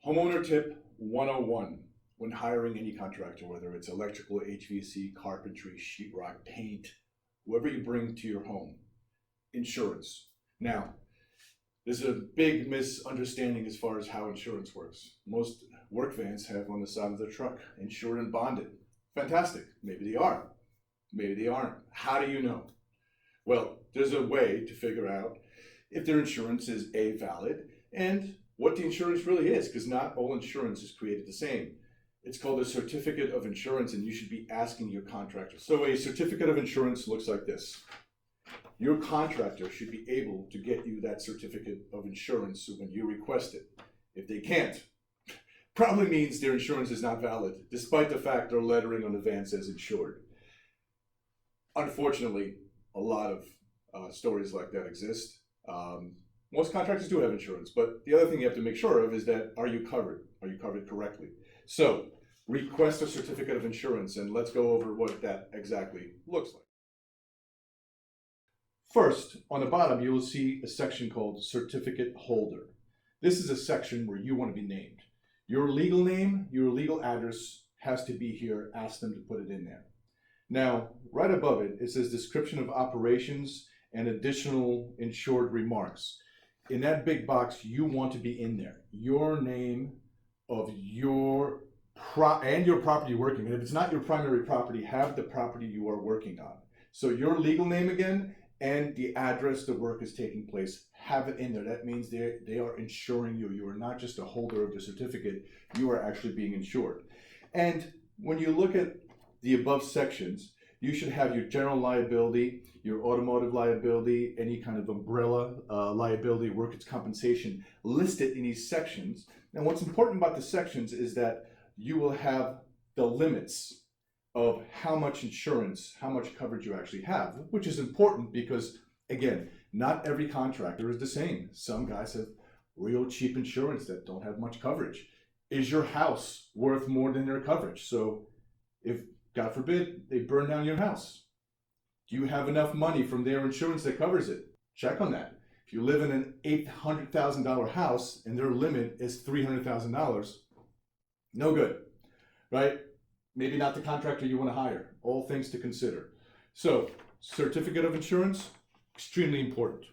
Homeowner tip 101 when hiring any contractor, whether it's electrical, HVAC, carpentry, sheetrock, paint, whoever you bring to your home, insurance. Now, there's a big misunderstanding as far as how insurance works. Most work vans have on the side of their truck, insured and bonded. Fantastic. Maybe they are. Maybe they aren't. How do you know? Well, there's a way to figure out if their insurance is A, valid, and what the insurance really is, because not all insurance is created the same. It's called a certificate of insurance, and you should be asking your contractor. So a certificate of insurance looks like this. Your contractor should be able to get you that certificate of insurance when you request it. If they can't, probably means their insurance is not valid, despite the fact their lettering on the van says insured. Unfortunately, a lot of stories like that exist. Most contractors do have insurance, but the other thing you have to make sure of is that, are you covered? Are you covered correctly? So, request a certificate of insurance, and let's go over what that exactly looks like. First, on the bottom, you will see a section called Certificate Holder. This is a section where you want to be named. Your legal name, your legal address has to be here. Ask them to put it in there. Now, right above it, it says Description of Operations and Additional Insured Remarks. In that big box, you want to be in there. Your name of your property working. And if it's not your primary property, have the property you are working on. So your legal name again, and the address the work is taking place, have it in there. That means they are insuring you. You are not just a holder of the certificate, you are actually being insured. And when you look at the above sections, you should have your general liability, your automotive liability, any kind of umbrella liability, workers' compensation listed in these sections. And what's important about the sections is that you will have the limits of how much insurance, how much coverage you actually have, which is important because, again, not every contractor is the same. Some guys have real cheap insurance that don't have much coverage. Is your house worth more than their coverage? So if, God forbid, they burn down your house, do you have enough money from their insurance that covers it? Check on that. If you live in an $800,000 house and their limit is $300,000, no good, right? Maybe not the contractor you want to hire. All things to consider. So, certificate of insurance, extremely important.